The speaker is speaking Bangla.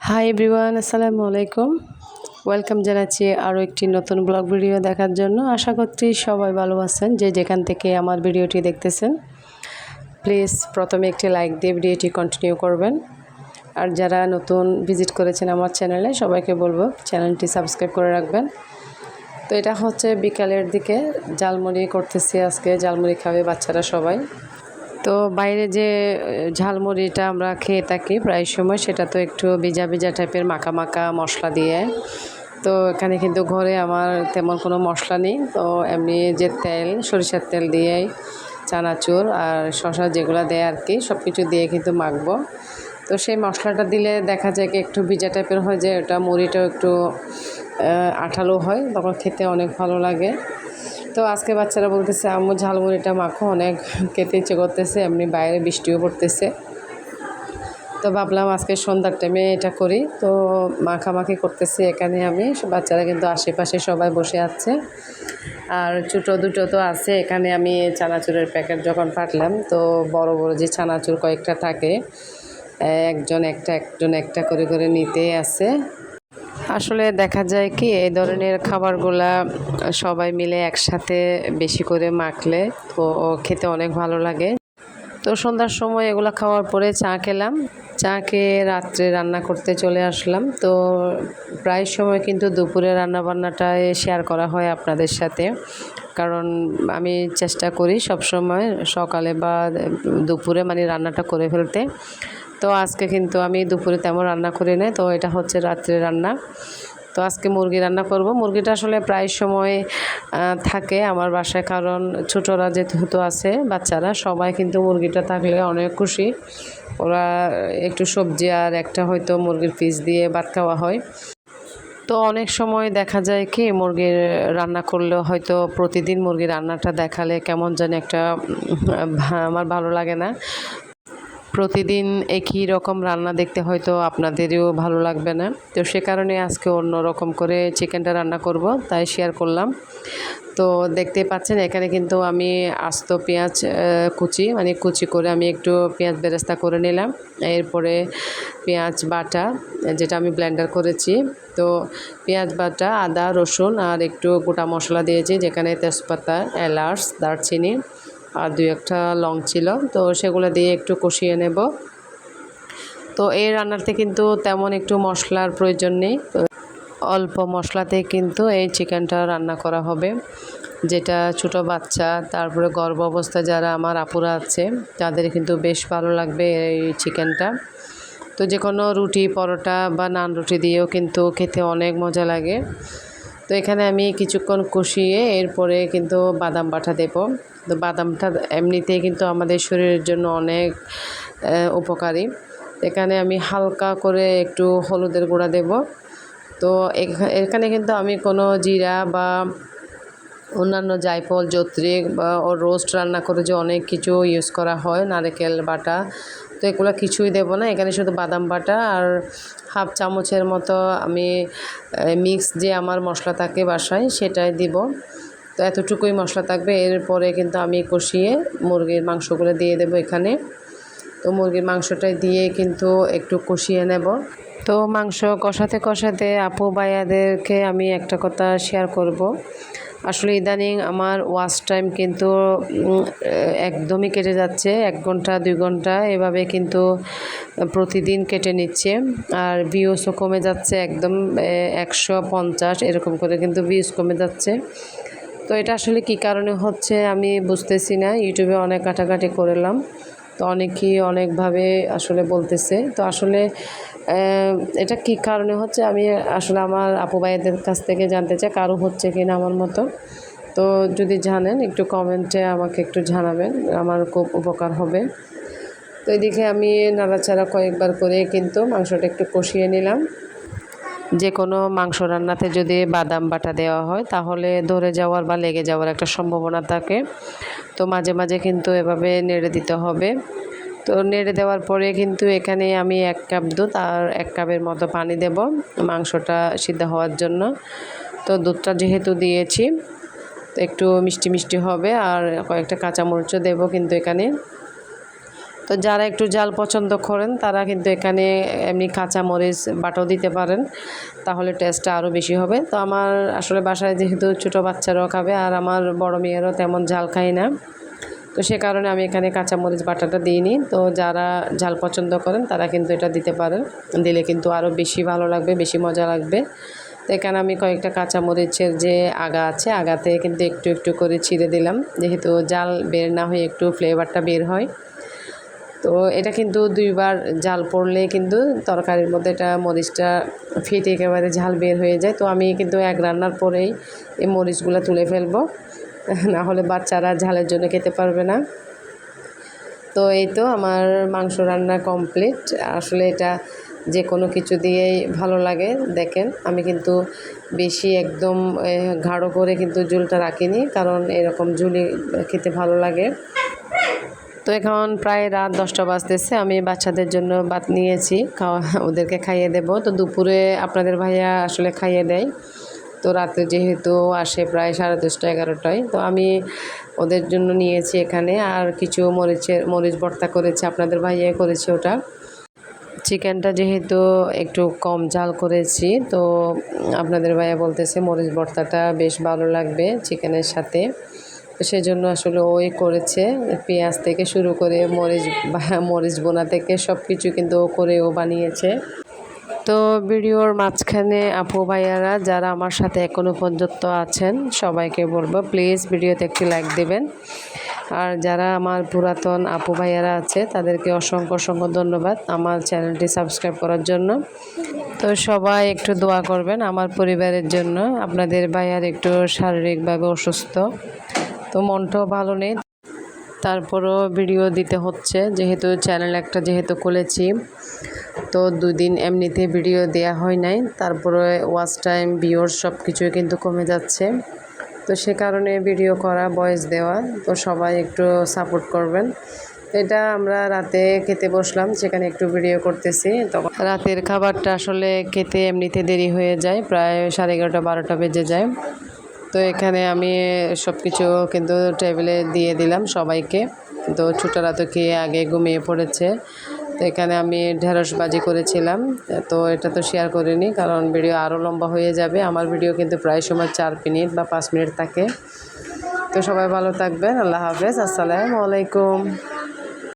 হাই এভরিওয়ান, আসসালামু আলাইকুম। ওয়েলকাম জানাচ্ছি আরও একটি নতুন ব্লগ ভিডিও দেখার জন্য। আশা করছি সবাই ভালো আছেন, যে যেখান থেকে আমার ভিডিওটি দেখতেছেন। প্লিজ প্রথমে একটি লাইক দিয়ে ভিডিওটি কন্টিনিউ করবেন। আর যারা নতুন ভিজিট করেছেন আমার চ্যানেলে, সবাইকে বলবো চ্যানেলটি সাবস্ক্রাইব করে রাখবেন। তো এটা হচ্ছে বিকালের দিকে ঝালমুড়ি করতেছি। আজকে ঝালমুড়ি খাবে বাচ্চারা সবাই। তো বাইরে যে ঝালমুড়িটা আমরা খেয়ে থাকি প্রায় সময়, সেটা তো একটু ভিজা ভিজা টাইপের মাখা মাখা মশলা দিয়ে। তো এখানে কিন্তু ঘরে আমার তেমন কোনো মশলা নেই। তো এমনি যে তেল, সরিষার তেল দিয়েই চানাচুর আর শসা যেগুলো দেয় আর কি, সব কিছু দিয়ে কিন্তু মাখবো। তো সেই মশলাটা দিলে দেখা যায় কি একটু ভিজা টাইপের হয়, যে ওটা মুড়িটাও একটু আঠালো হয়, তখন খেতে অনেক ভালো লাগে। তো আজকে বাচ্চারা বলতেছে আম্মু ঝালমুড়িটা মাখো, অনেক খেতে ইচ্ছে করতেছে, এমনি বাইরে বৃষ্টিও পড়তেছে। তো ভাবলাম আজকে সন্ধ্যার টাইমে এটা করি। তো মাখামাখি করতেছি এখানে আমি, বাচ্চারা কিন্তু আশেপাশে সবাই বসে আছে। আর ছোটো দুটো তো আছে এখানে। আমি চানাচুরের প্যাকেট যখন ফাটলাম, তো বড় বড় যে চানাচুর কয়েকটা থাকে, একজন একটা করে করে নিতেই আছে। আসলে দেখা যায় কি এই ধরনের খাবারগুলা সবাই মিলে একসাথে বেশি করে মাখলে তো খেতে অনেক ভালো লাগে। তো সন্ধ্যার সময় এগুলো খাওয়ার পরে চা খেলাম। চা খেয়ে রাত্রে রান্না করতে চলে আসলাম। তো প্রায় সময় কিন্তু দুপুরে রান্নাবান্নাটাই শেয়ার করা হয় আপনাদের সাথে, কারণ আমি চেষ্টা করি সব সময় সকালে বা দুপুরে মানে রান্নাটা করে ফেলতে। তো আজকে কিন্তু আমি দুপুরে তেমন রান্না করি না, তো এটা হচ্ছে রাত্রে রান্না। তো আজকে মুরগি রান্না করব। মুরগিটা আসলে প্রায় সময় থাকে আমার বাসায়, কারণ ছোটরা যেহেতু আছে, বাচ্চারা সবাই কিন্তু মুরগিটা থাকলে অনেক খুশি। ওরা একটু সবজি আর একটা হয়তো মুরগির পিস দিয়ে ভাত খাওয়া হয়। তো অনেক সময় দেখা যায় কি মুরগির রান্না করলেও হয়তো প্রতিদিন মুরগির রান্নাটা দেখালে কেমন জানি একটা আমার ভালো লাগে না। প্রতিদিন একই রকম রান্না দেখতে হয়তো আপনাদেরও ভালো লাগবে না। তো সে কারণে আজকে অন্য রকম করে চিকেনটা রান্না করব, তাই শেয়ার করলাম। তো দেখতে পাচ্ছেন এখানে কিন্তু আমি আস্ত পেঁয়াজ কুচি করে আমি একটু পেঁয়াজ বেরেস্তা করে নিলাম। এরপরে পেঁয়াজ বাটা, যেটা আমি ব্লেন্ডার করেছি। তো পেঁয়াজ বাটা, আদা রসুন আর একটু গোটা মশলা দিয়েছি, যেখানে তেজপাতা, এলাচ, দারচিনি আর 2-1টা লং ছিল। তো সেগুলো দিয়ে একটু কষিয়ে নেব। তো এই রান্নাতে কিন্তু তেমন একটু মশলার প্রয়োজন নেই, অল্প মশলাতে কিন্তু এই চিকেনটা রান্না করা হবে, যেটা ছোট বাচ্চা, তারপরে গর্ভ অবস্থায় যারা আমার আপুরা আছে, তাদের কিন্তু বেশ ভালো লাগবে এই চিকেনটা। তো যে কোনো রুটি, পরোটা বা নান রুটি দিয়েও কিন্তু খেতে অনেক মজা লাগে। তো এখানে আমি কিছুক্ষণ কষিয়ে এরপরে কিন্তু বাদাম বাটা দেব। তো বাদামটা এমনিতেই কিন্তু আমাদের শরীরের জন্য অনেক উপকারী। এখানে আমি হালকা করে একটু হলুদের গুঁড়া দেব। তো এখানে কিন্তু আমি কোনো জিরা বা অন্যান্য জায়ফল, জত্রিক বা রোস্ট রান্না করে যে অনেক কিছু ইউজ করা হয়, নারকেল বাটা, তো এগুলো কিছুই দেব না। এখানে শুধু বাদাম বাটা আর হাফ চামচের মতো আমি মিক্স যে আমার মশলা থাকে বাসায়, সেটাই দিব। তো এতটুকুই মশলা থাকবে। এরপরে কিন্তু আমি কষিয়ে মুরগির মাংসগুলো দিয়ে দেব এখানে। তো মুরগির মাংসটাই দিয়ে কিন্তু একটু কষিয়ে নেব। তো মাংস কষাতে কষাতে আপু ভাইয়াদেরকে আমি একটা কথা শেয়ার করব। আসলে ইদানিং আমার ওয়াচ টাইম কিন্তু একদমই কেটে যাচ্ছে, 1 ঘন্টা 2 ঘন্টা এভাবে কিন্তু প্রতিদিন কেটে নিচ্ছে। আর ভিউসও কমে যাচ্ছে, একদম 150 এরকম করে কিন্তু ভিউস কমে যাচ্ছে। তো এটা আসলে কী কারণে হচ্ছে আমি বুঝতেছি না। ইউটিউবে অনেক ঘাটাঘাটি করলাম, তো অনেকেই অনেকভাবে আসলে বলতেছে। তো আসলে এটা কী কারণে হচ্ছে আমি আসলে আমার আপু ভাইদের কাছ থেকে জানতে চাই, কারো হচ্ছে কি না আমার মতো। তো যদি জানেন একটু কমেন্টে আমাকে একটু জানাবেন, আমার খুব উপকার হবে। তো এদিকে আমি নাড়াচাড়া কয়েকবার করে কিন্তু মাংসটা একটু কষিয়ে নিলাম। যে কোনো মাংস রান্নাতে যদি বাদাম বাটা দেওয়া হয়, তাহলে ধরে যাওয়ার বা লেগে যাওয়ার একটা সম্ভাবনা থাকে। তো মাঝে মাঝে কিন্তু এভাবে নেড়ে দিতে হবে। তো নেড়ে দেওয়ার পরে কিন্তু এখানে আমি 1 কাপ দুধ আর 1 কাপের মতো পানি দেব মাংসটা সিদ্ধ হওয়ার জন্য। তো দুধটা যেহেতু দিয়েছি, তো একটু মিষ্টি মিষ্টি হবে। আর কয়েকটা কাঁচামরিচও দেব কিন্তু এখানে। তো যারা একটু ঝাল পছন্দ করেন তারা কিন্তু এখানে এমনি কাঁচা মরিচ বাটাও দিতে পারেন, তাহলে টেস্টটা আরও বেশি হবে। তো আমার আসলে বাসায় যেহেতু ছোটো বাচ্চারাও খাবে আর আমার বড় মেয়েরও তেমন ঝাল খায় না, তো সে কারণে আমি এখানে কাঁচামরিচ বাটাটা দিইনি। তো যারা ঝাল পছন্দ করেন তারা কিন্তু এটা দিতে পারেন, দিলে কিন্তু আরও বেশি ভালো লাগবে, বেশি মজা লাগবে। তো এখানে আমি কয়েকটা কাঁচামরিচের যে আগা আছে, আগাতে কিন্তু একটু একটু করে ছিঁড়ে দিলাম, যেহেতু জাল বের না হয়ে একটু ফ্লেভারটা বের হয়। তো এটা কিন্তু দুইবার জাল পড়লে কিন্তু তরকারির মধ্যে এটা মরিচটা ফেটে একেবারে ঝাল বের হয়ে যায়। তো আমি কিন্তু এক রান্নার পরেই এই মরিচগুলো তুলে ফেলবো, না হলে বাচ্চারা ঝালের জন্য খেতে পারবে না। তো এই তো আমার মাংস রান্না কমপ্লিট। আসলে এটা যে কোনো কিছু দিয়েই ভালো লাগে। দেখেন আমি কিন্তু বেশি একদম গাঢ় করে কিন্তু ঝোলটা রাখিনি, কারণ এরকম ঝুলি খেতে ভালো লাগে। তো এখন প্রায় রাত 10টা বাজতেছে, আমি বাচ্চাদের জন্য ভাত নিয়েছি, ওদেরকে খাইয়ে দেব। তো দুপুরে আপনাদের ভাইয়া আসলে খাইয়ে দেয়, তো রাত্রে যেহেতু আসে প্রায় 10:30 11টায়, তো আমি ওদের জন্য নিয়েছি এখানে। আর কিছু মরিচ ভর্তা করেছে, আপনাদের ভাইয়া করেছে ওটা। চিকেনটা যেহেতু একটু কম ঝাল করেছি, তো আপনাদের ভাইয়া বলতেছে মরিচ ভর্তাটা বেশ ভালো লাগবে চিকেনের সাথে, তো সেজন্য আসলে ওই করেছে। পেঁয়াজ থেকে শুরু করে মরিচ বোনা থেকে সব কিছু কিন্তু ও বানিয়েছে। তো ভিডিওর মাঝখানে আপু ভাইয়ারা যারা আমার সাথে এখনও পর্যন্ত আছেন সবাইকে বলবো প্লিজ ভিডিওতে একটি লাইক দেবেন। আর যারা আমার পুরাতন আপু ভাইয়ারা আছে তাদেরকে অসংখ্য অসংখ্য ধন্যবাদ আমার চ্যানেলটি সাবস্ক্রাইব করার জন্য। তো সবাই একটু দোয়া করবেন আমার পরিবারের জন্য। আপনাদের ভাইয়ার একটু শারীরিকভাবে অসুস্থ, তো মনটাও ভালো নেই, তারপরও ভিডিও দিতে হচ্ছে, যেহেতু চ্যানেল একটা যেহেতু খুলেছি। তো 2 দিন এমনিতে ভিডিও দেয়া হয় নাই, তারপরে ওয়াচ টাইম ভিউয়ার্স সব কিছুই কিন্তু কমে যাচ্ছে। তো সে কারণে ভিডিও করা, ভয়েস দেওয়া, তো সবাই একটু সাপোর্ট করবেন। এটা আমরা রাতে খেতে বসলাম, সেখানে একটু ভিডিও করতেছি। তখন রাতের খাবারটা আসলে খেতে এমনিতে দেরি হয়ে যায়, প্রায় 11:30 12টা বেজে যায়। তো এখানে আমি সব কিছু কিন্তু টেবিলে দিয়ে দিলাম সবাইকে। তো ছোটরা তো খেয়ে আগে ঘুমিয়ে পড়েছে। তো এখানে আমি ঢেঁড়স ভাজি করেছিলাম, তো এটা তো শেয়ার করিনি কারণ ভিডিও আরও লম্বা হয়ে যাবে। আমার ভিডিও কিন্তু প্রায় সময় 4 মিনিট বা 5 মিনিট থাকে। তো সবাই ভালো থাকবেন, আল্লাহ হাফেজ, আসসালামু আলাইকুম।